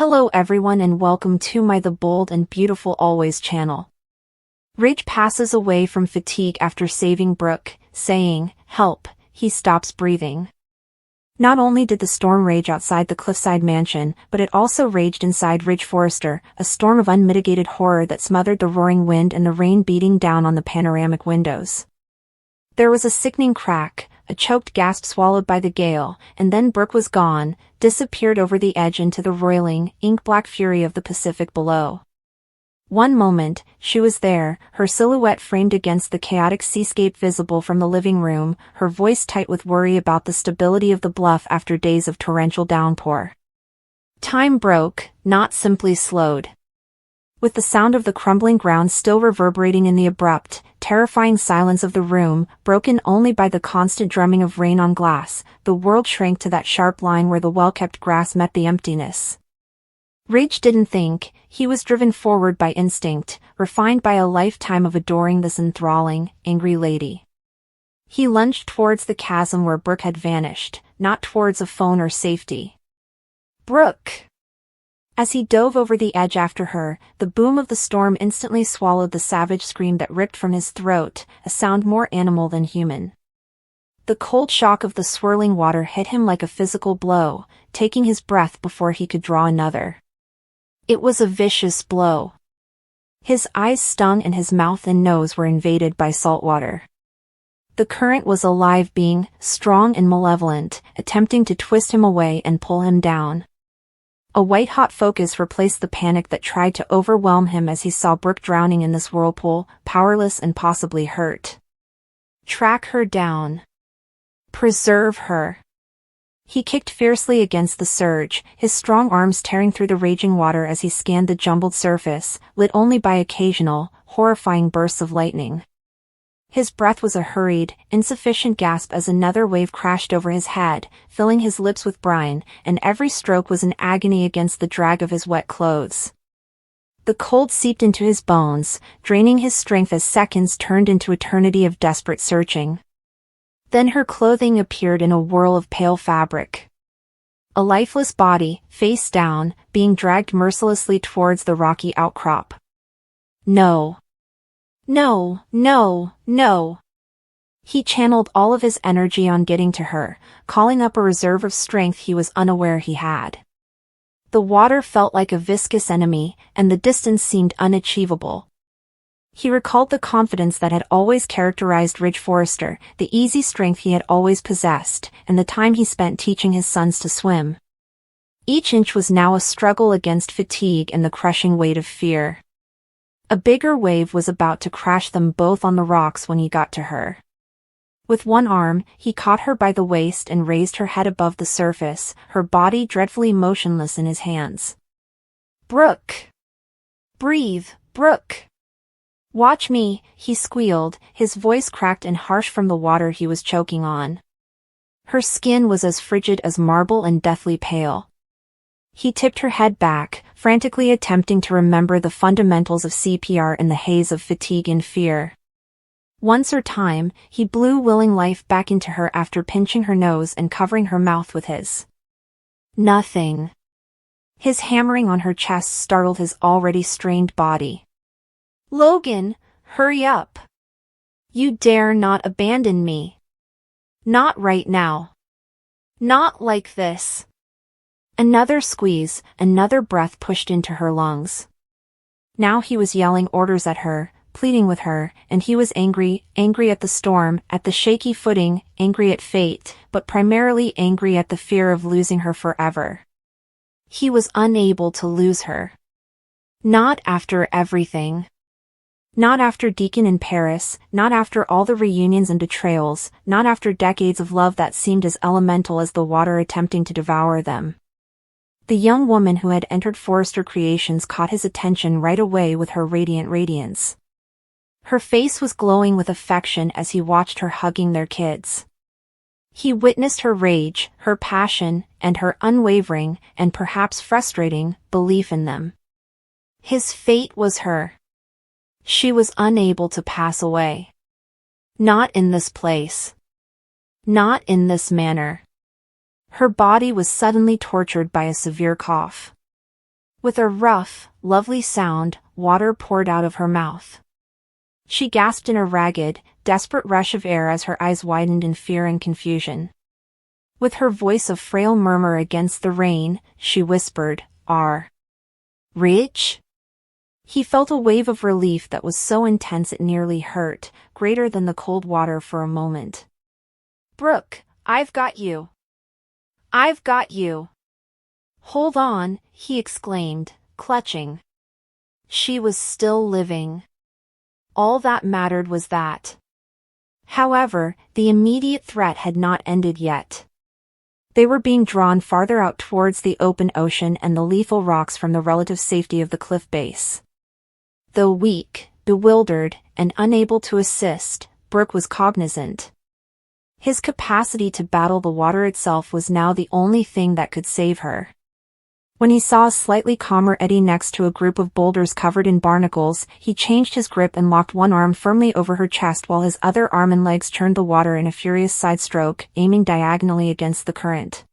Hello everyone and welcome to my The Bold and Beautiful Always channel. Rage passes away from fatigue after saving Brooke, saying, "Help," he stops breathing. Not only did the storm rage outside the cliffside mansion, but it also raged inside Ridge Forrester, a storm of unmitigated horror that smothered the roaring wind and the rain beating down on the panoramic windows. There was a sickening crack, a choked gasp swallowed by the gale, and then Brooke was gone, disappeared over the edge into the roiling, ink-black fury of the Pacific below. One moment, she was there, her silhouette framed against the chaotic seascape visible from the living room, her voice tight with worry about the stability of the bluff after days of torrential downpour. Time broke, not simply slowed. With the sound of the crumbling ground still reverberating in the abrupt, terrifying silence of the room, broken only by the constant drumming of rain on glass, the world shrank to that sharp line where the well-kept grass met the emptiness. Rage didn't think, he was driven forward by instinct, refined by a lifetime of adoring this enthralling, angry lady. He lunged towards the chasm where Brooke had vanished, not towards a phone or safety. "Brooke!" As he dove over the edge after her, the boom of the storm instantly swallowed the savage scream that ripped from his throat, a sound more animal than human. The cold shock of the swirling water hit him like a physical blow, taking his breath before he could draw another. It was a vicious blow. His eyes stung and his mouth and nose were invaded by salt water. The current was a live being, strong and malevolent, attempting to twist him away and pull him down. A white-hot focus replaced the panic that tried to overwhelm him as he saw Brooke drowning in this whirlpool, powerless and possibly hurt. Track her down. Preserve her. He kicked fiercely against the surge, his strong arms tearing through the raging water as he scanned the jumbled surface, lit only by occasional, horrifying bursts of lightning. His breath was a hurried, insufficient gasp as another wave crashed over his head, filling his lips with brine, and every stroke was an agony against the drag of his wet clothes. The cold seeped into his bones, draining his strength as seconds turned into eternity of desperate searching. Then her clothing appeared in a whirl of pale fabric. A lifeless body, face down, being dragged mercilessly towards the rocky outcrop. No. No, no, no. He channeled all of his energy on getting to her, calling up a reserve of strength he was unaware he had. The water felt like a viscous enemy, and the distance seemed unachievable. He recalled the confidence that had always characterized Ridge Forrester, the easy strength he had always possessed, and the time he spent teaching his sons to swim. Each inch was now a struggle against fatigue and the crushing weight of fear. A bigger wave was about to crash them both on the rocks when he got to her. With one arm, he caught her by the waist and raised her head above the surface, her body dreadfully motionless in his hands. "Brooke! Breathe, Brooke! Watch me," he squealed, his voice cracked and harsh from the water he was choking on. Her skin was as frigid as marble and deathly pale. He tipped her head back, frantically attempting to remember the fundamentals of CPR in the haze of fatigue and fear. Once or time, he blew willing life back into her after pinching her nose and covering her mouth with his. Nothing. His hammering on her chest startled his already strained body. "Logan, hurry up. You dare not abandon me. Not right now. Not like this." Another squeeze, another breath pushed into her lungs. Now he was yelling orders at her, pleading with her, and he was angry, angry at the storm, at the shaky footing, angry at fate, but primarily angry at the fear of losing her forever. He was unable to lose her. Not after everything. Not after Deacon in Paris, not after all the reunions and betrayals, not after decades of love that seemed as elemental as the water attempting to devour them. The young woman who had entered Forrester Creations caught his attention right away with her radiant radiance. Her face was glowing with affection as he watched her hugging their kids. He witnessed her rage, her passion, and her unwavering, and perhaps frustrating, belief in them. His fate was her. She was unable to pass away. Not in this place. Not in this manner. Her body was suddenly tortured by a severe cough. With a rough, lovely sound, water poured out of her mouth. She gasped in a ragged, desperate rush of air as her eyes widened in fear and confusion. With her voice a frail murmur against the rain, she whispered, "Are rich?" He felt a wave of relief that was so intense it nearly hurt, greater than the cold water for a moment. "Brooke, I've got you. I've got you." "Hold on," he exclaimed, clutching. She was still living. All that mattered was that. However, the immediate threat had not ended yet. They were being drawn farther out towards the open ocean and the lethal rocks from the relative safety of the cliff base. Though weak, bewildered, and unable to assist, Brooke was cognizant. His capacity to battle the water itself was now the only thing that could save her. When he saw a slightly calmer eddy next to a group of boulders covered in barnacles, he changed his grip and locked one arm firmly over her chest while his other arm and legs churned the water in a furious side stroke, aiming diagonally against the current.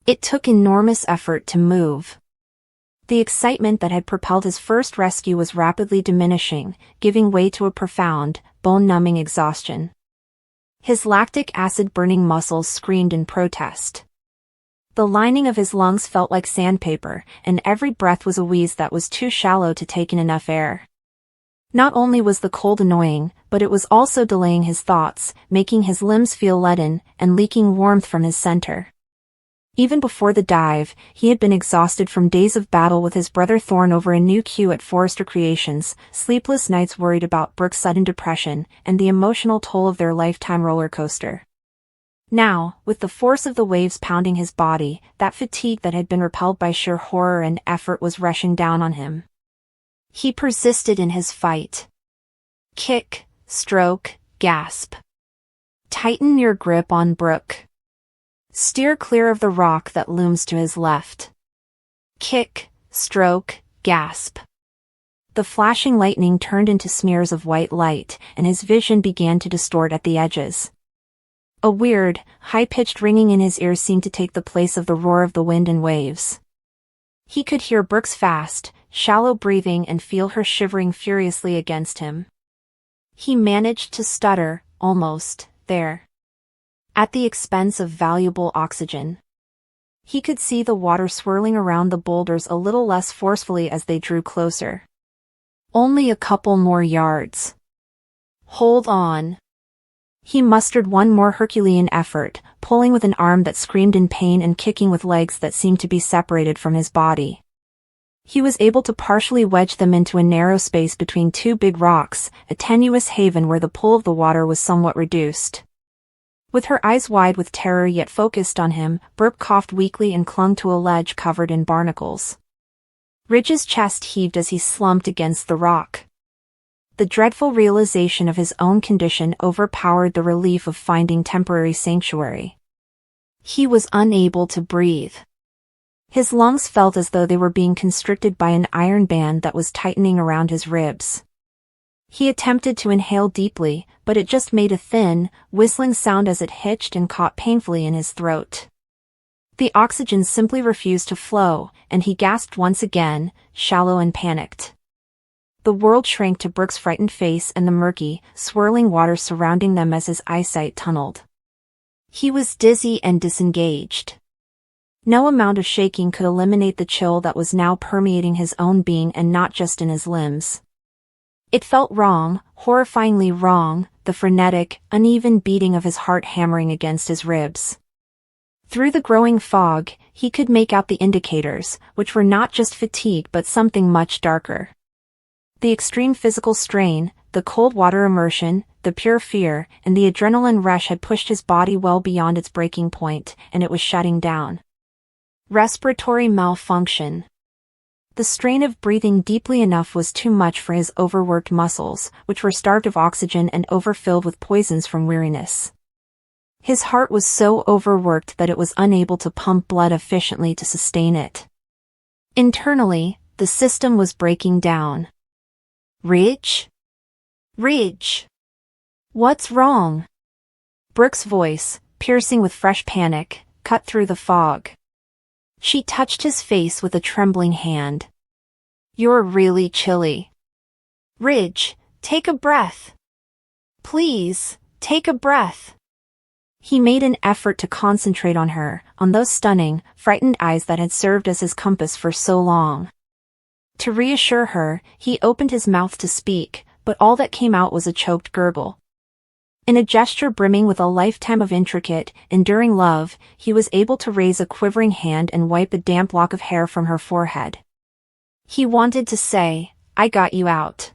It took enormous effort to move. The excitement that had propelled his first rescue was rapidly diminishing, giving way to a profound, bone-numbing exhaustion. His lactic acid-burning muscles screamed in protest. The lining of his lungs felt like sandpaper, and every breath was a wheeze that was too shallow to take in enough air. Not only was the cold annoying, but it was also delaying his thoughts, making his limbs feel leaden, and leaking warmth from his center. Even before the dive, he had been exhausted from days of battle with his brother Thorn over a new queue at Forrester Creations, sleepless nights worried about Brooke's sudden depression, and the emotional toll of their lifetime roller coaster. Now, with the force of the waves pounding his body, that fatigue that had been repelled by sheer horror and effort was rushing down on him. He persisted in his fight. Kick, stroke, gasp. Tighten your grip on Brooke. Steer clear of the rock that looms to his left. Kick, stroke, gasp. The flashing lightning turned into smears of white light, and his vision began to distort at the edges. A weird, high-pitched ringing in his ears seemed to take the place of the roar of the wind and waves. He could hear Brooke's fast, shallow breathing and feel her shivering furiously against him. He managed to stutter, almost, there. At the expense of valuable oxygen. He could see the water swirling around the boulders a little less forcefully as they drew closer. Only a couple more yards. Hold on. He mustered one more Herculean effort, pulling with an arm that screamed in pain and kicking with legs that seemed to be separated from his body. He was able to partially wedge them into a narrow space between two big rocks, a tenuous haven where the pull of the water was somewhat reduced. With her eyes wide with terror yet focused on him, Brooke coughed weakly and clung to a ledge covered in barnacles. Ridge's chest heaved as he slumped against the rock. The dreadful realization of his own condition overpowered the relief of finding temporary sanctuary. He was unable to breathe. His lungs felt as though they were being constricted by an iron band that was tightening around his ribs. He attempted to inhale deeply, but it just made a thin, whistling sound as it hitched and caught painfully in his throat. The oxygen simply refused to flow, and he gasped once again, shallow and panicked. The world shrank to Brooke's frightened face and the murky, swirling water surrounding them as his eyesight tunneled. He was dizzy and disengaged. No amount of shaking could eliminate the chill that was now permeating his own being and not just in his limbs. It felt wrong, horrifyingly wrong, the frenetic, uneven beating of his heart hammering against his ribs. Through the growing fog, he could make out the indicators, which were not just fatigue but something much darker. The extreme physical strain, the cold water immersion, the pure fear, and the adrenaline rush had pushed his body well beyond its breaking point, and it was shutting down. Respiratory malfunction. The strain of breathing deeply enough was too much for his overworked muscles, which were starved of oxygen and overfilled with poisons from weariness. His heart was so overworked that it was unable to pump blood efficiently to sustain it. Internally, the system was breaking down. Ridge? Ridge! What's wrong? Brooke's voice, piercing with fresh panic, cut through the fog. She touched his face with a trembling hand. "You're really chilly. Ridge, take a breath. Please, take a breath." He made an effort to concentrate on her, on those stunning, frightened eyes that had served as his compass for so long. To reassure her, he opened his mouth to speak, but all that came out was a choked gurgle. In a gesture brimming with a lifetime of intricate, enduring love, he was able to raise a quivering hand and wipe a damp lock of hair from her forehead. He wanted to say, "I got you out.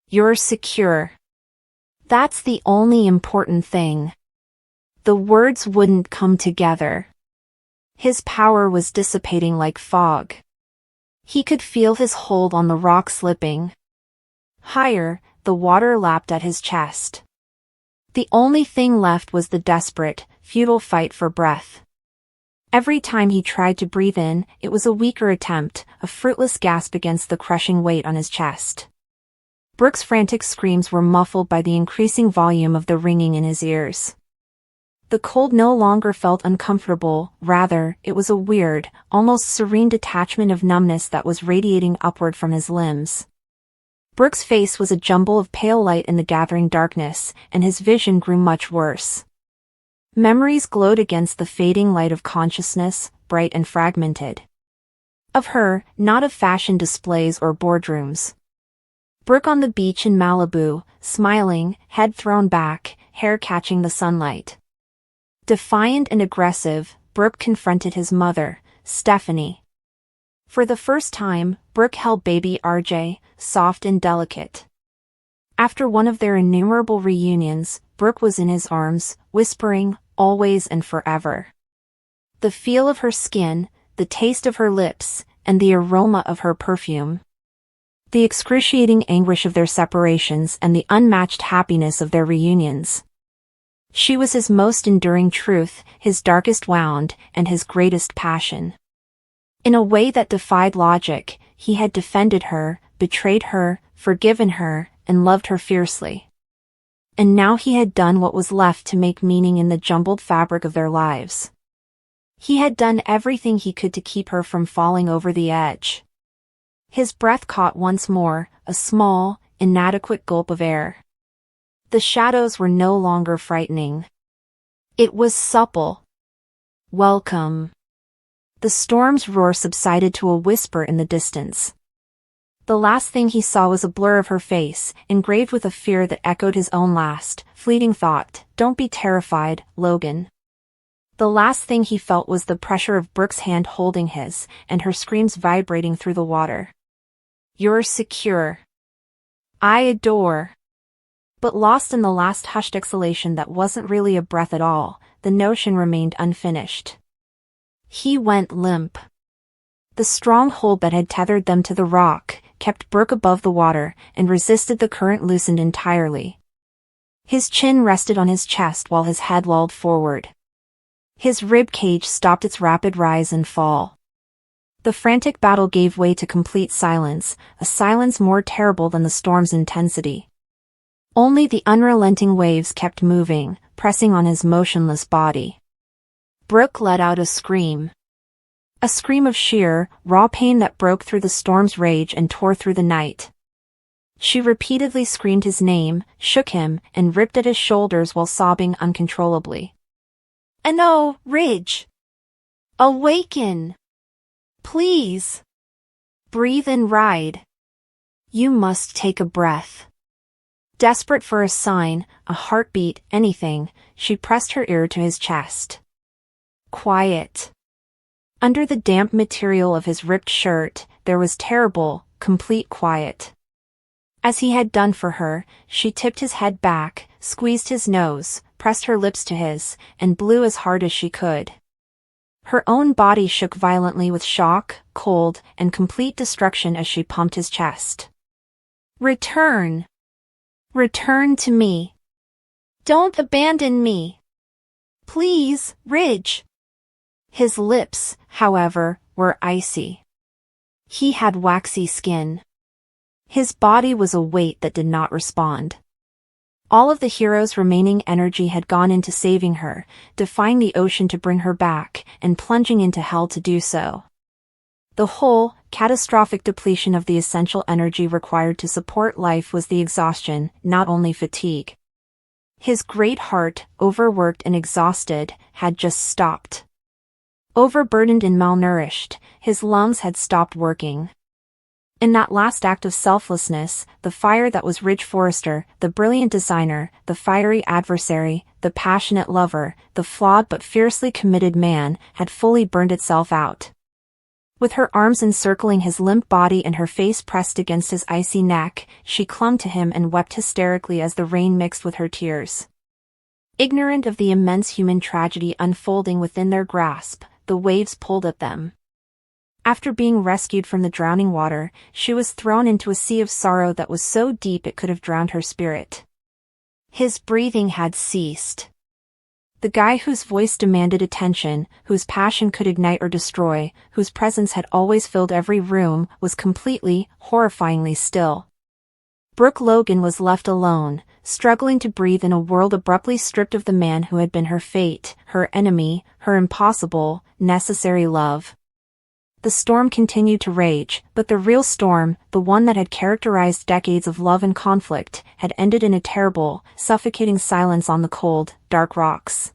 You're secure. That's the only important thing." The words wouldn't come together. His power was dissipating like fog. He could feel his hold on the rock slipping. Higher, the water lapped at his chest. The only thing left was the desperate, futile fight for breath. Every time he tried to breathe in, it was a weaker attempt, a fruitless gasp against the crushing weight on his chest. Brooke's frantic screams were muffled by the increasing volume of the ringing in his ears. The cold no longer felt uncomfortable, rather, it was a weird, almost serene detachment of numbness that was radiating upward from his limbs. Brooke's face was a jumble of pale light in the gathering darkness, and his vision grew much worse. Memories glowed against the fading light of consciousness, bright and fragmented. Of her, not of fashion displays or boardrooms. Brooke on the beach in Malibu, smiling, head thrown back, hair catching the sunlight. Defiant and aggressive, Brooke confronted his mother, Stephanie. For the first time, Brooke held baby RJ, soft and delicate. After one of their innumerable reunions, Brooke was in his arms, whispering, "Always and forever." The feel of her skin, the taste of her lips, and the aroma of her perfume. The excruciating anguish of their separations and the unmatched happiness of their reunions. She was his most enduring truth, his darkest wound, and his greatest passion. In a way that defied logic, he had defended her, betrayed her, forgiven her, and loved her fiercely. And now he had done what was left to make meaning in the jumbled fabric of their lives. He had done everything he could to keep her from falling over the edge. His breath caught once more, a small, inadequate gulp of air. The shadows were no longer frightening. It was supple. Welcome. The storm's roar subsided to a whisper in the distance. The last thing he saw was a blur of her face, engraved with a fear that echoed his own last, fleeting thought, "Don't be terrified, Logan." The last thing he felt was the pressure of Brooke's hand holding his, and her screams vibrating through the water. "You're secure. I adore." But lost in the last hushed exhalation that wasn't really a breath at all, the notion remained unfinished. He went limp. The strong hold that had tethered them to the rock, kept Brooke above the water, and resisted the current loosened entirely. His chin rested on his chest while his head lolled forward. His rib cage stopped its rapid rise and fall. The frantic battle gave way to complete silence, a silence more terrible than the storm's intensity. Only the unrelenting waves kept moving, pressing on his motionless body. Brooke let out a scream. A scream of sheer, raw pain that broke through the storm's rage and tore through the night. She repeatedly screamed his name, shook him, and ripped at his shoulders while sobbing uncontrollably. "No, Ridge! Awaken! Please! Breathe and ride. You must take a breath." Desperate for a sign, a heartbeat, anything, she pressed her ear to his chest. Quiet. Under the damp material of his ripped shirt, there was terrible, complete quiet. As he had done for her, she tipped his head back, squeezed his nose, pressed her lips to his, and blew as hard as she could. Her own body shook violently with shock, cold, and complete destruction as she pumped his chest. "Return! Return to me. Don't abandon me. Please, Ridge." His lips, however, were icy. He had waxy skin. His body was a weight that did not respond. All of the hero's remaining energy had gone into saving her, defying the ocean to bring her back, and plunging into hell to do so. The whole, catastrophic depletion of the essential energy required to support life was the exhaustion, not only fatigue. His great heart, overworked and exhausted, had just stopped. Overburdened and malnourished, his lungs had stopped working. In that last act of selflessness, the fire that was Ridge Forrester, the brilliant designer, the fiery adversary, the passionate lover, the flawed but fiercely committed man, had fully burned itself out. With her arms encircling his limp body and her face pressed against his icy neck, she clung to him and wept hysterically as the rain mixed with her tears. Ignorant of the immense human tragedy unfolding within their grasp, the waves pulled at them. After being rescued from the drowning water, she was thrown into a sea of sorrow that was so deep it could have drowned her spirit. His breathing had ceased. The guy whose voice demanded attention, whose passion could ignite or destroy, whose presence had always filled every room, was completely, horrifyingly still. Brooke Logan was left alone, struggling to breathe in a world abruptly stripped of the man who had been her fate, her enemy, her impossible, necessary love. The storm continued to rage, but the real storm, the one that had characterized decades of love and conflict, had ended in a terrible, suffocating silence on the cold, dark rocks.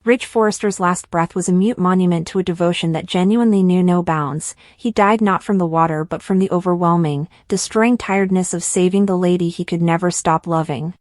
Ridge Forrester's last breath was a mute monument to a devotion that genuinely knew no bounds. He died not from the water but from the overwhelming, destroying tiredness of saving the lady he could never stop loving.